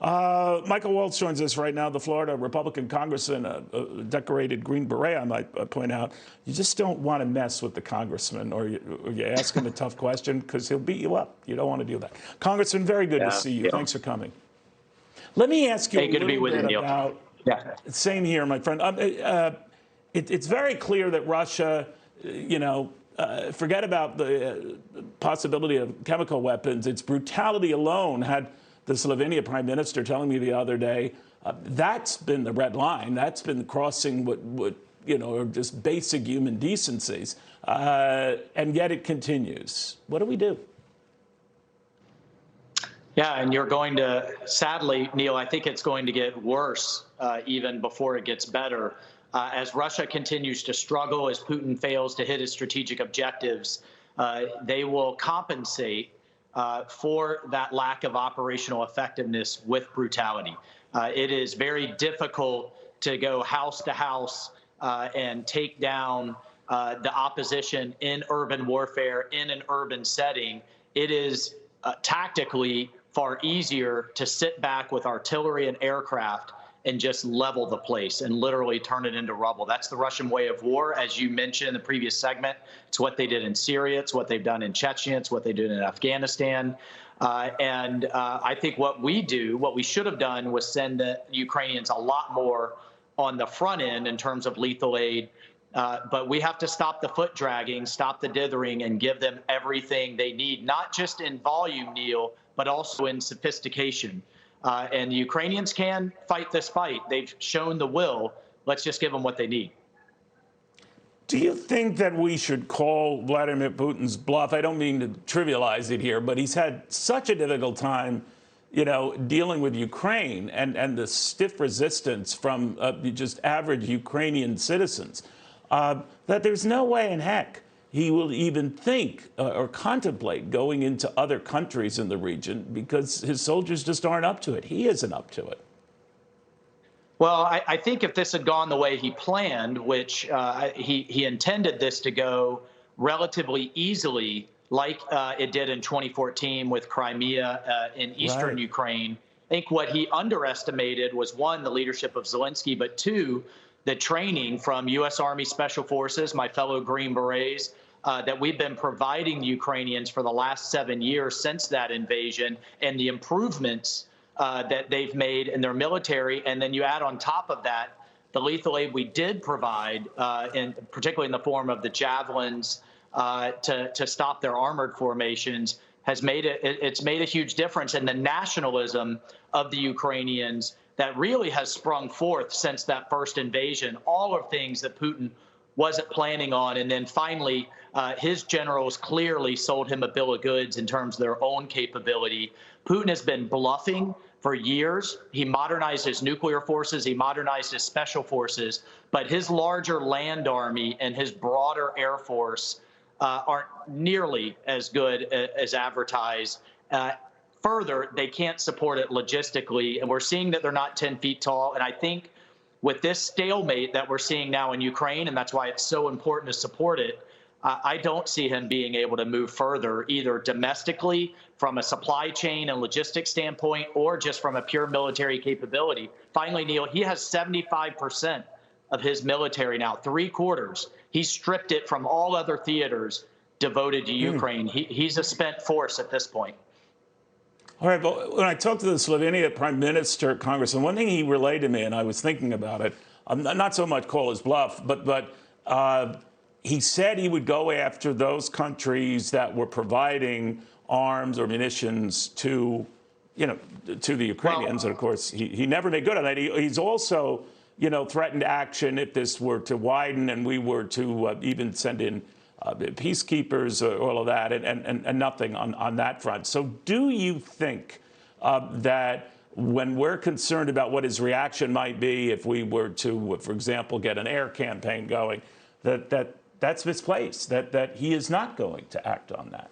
Michael Waltz joins us right now, the Florida Republican congressman, a decorated Green Beret, I might point out. You just don't want to mess with the congressman, or you ask him a tough question because he'll beat you up. You don't want to do that. Congressman, very good to see you. Thanks for coming. Let me ask you a little bit about. Same here, my friend. It's very clear that Russia, forget about the possibility of chemical weapons. Its brutality alone had the Slovenia prime minister telling me the other day, that's been the red line. That's been crossing what are just basic human decencies. And yet it continues. What do we do? Yeah, and you're going to, sadly, Neil, I think it's going to get worse even before it gets better. As Russia continues to struggle, as Putin fails to hit his strategic objectives, they will compensate for that lack of operational effectiveness with brutality. It is very difficult to go house to house and take down the opposition in urban warfare, in an urban setting. It is tactically far easier to sit back with artillery and aircraft and just level the place and literally turn it into rubble. That's the Russian way of war, as you mentioned in the previous segment. It's what they did in Syria. It's what they've done in Chechnya. It's what they did in Afghanistan. I think what we should have done was send the Ukrainians a lot more on the front end in terms of lethal aid. But we have to stop the foot dragging, stop the dithering, and give them everything they need, not just in volume, Neil, but also in sophistication. And the Ukrainians can fight this fight. They've shown the will. Let's just give them what they need. Do you think that we should call Vladimir Putin's bluff? I don't mean to trivialize it here, but he's had such a difficult time, dealing with Ukraine and the stiff resistance from just average Ukrainian citizens, that there's no way in heck he will even think or contemplate going into other countries in the region because his soldiers just aren't up to it. He isn't up to it. Well, I think if this had gone the way he planned, which he intended this to go relatively easily, like it did in 2014 with Crimea in eastern Ukraine, I think what he underestimated was, one, the leadership of Zelenskyy, but two, the training from U.S. Army Special Forces, my fellow Green Berets, that we've been providing the Ukrainians for the last 7 years since that invasion, and the improvements that they've made in their military. And then you add on top of that the lethal aid we did provide, particularly in the form of the javelins to stop their armored formations, has made it's made a huge difference in the nationalism of the Ukrainians that really has sprung forth since that first invasion. All of things that Putin wasn't planning on. And then finally, his generals clearly sold him a bill of goods in terms of their own capability. Putin has been bluffing for years. He modernized his nuclear forces. He modernized his special forces. But his larger land army and his broader air force aren't nearly as good as advertised. Further, they can't support it logistically. And we're seeing that they're not 10 feet tall. And I think with this stalemate that we're seeing now in Ukraine, and that's why it's so important to support it, I don't see him being able to move further, either domestically from a supply chain and logistics standpoint, or just from a pure military capability. Finally, Neil, he has 75% of his military now, 3/4. He stripped it from all other theaters devoted to Ukraine. He's a spent force at this point. All right, but when I talked to the Slovenia Prime Minister, Congressman, one thing he relayed to me, and I was thinking about it, not so much call his bluff, but he said he would go after those countries that were providing arms or munitions to the Ukrainians. And of course, he never made good on that. He's also, threatened action if this were to widen and we were to even send in peacekeepers, all of that, and nothing on that front. So do you think that when we're concerned about what his reaction might be if we were to, for example, get an air campaign going, that's misplaced, that he is not going to act on that?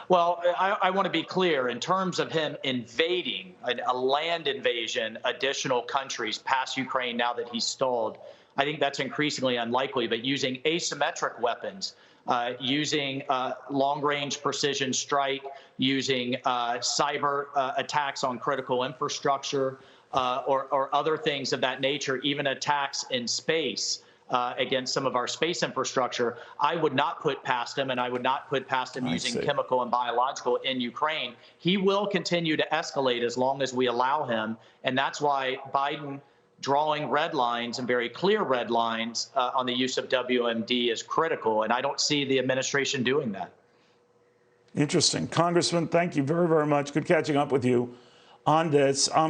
Well, I want to be clear in terms of him invading a land invasion, additional countries past Ukraine now that he's stalled. I think that's increasingly unlikely, but using asymmetric weapons, using long-range precision strike, using cyber attacks on critical infrastructure, or other things of that nature, even attacks in space against some of our space infrastructure, I would not put past him, and I would not put past him using chemical and biological in Ukraine. He will continue to escalate as long as we allow him, and that's why Biden drawing red lines and very clear red lines on the use of WMD is critical, and I don't see the administration doing that. Interesting. Congressman, thank you very, very much. Good catching up with you on this.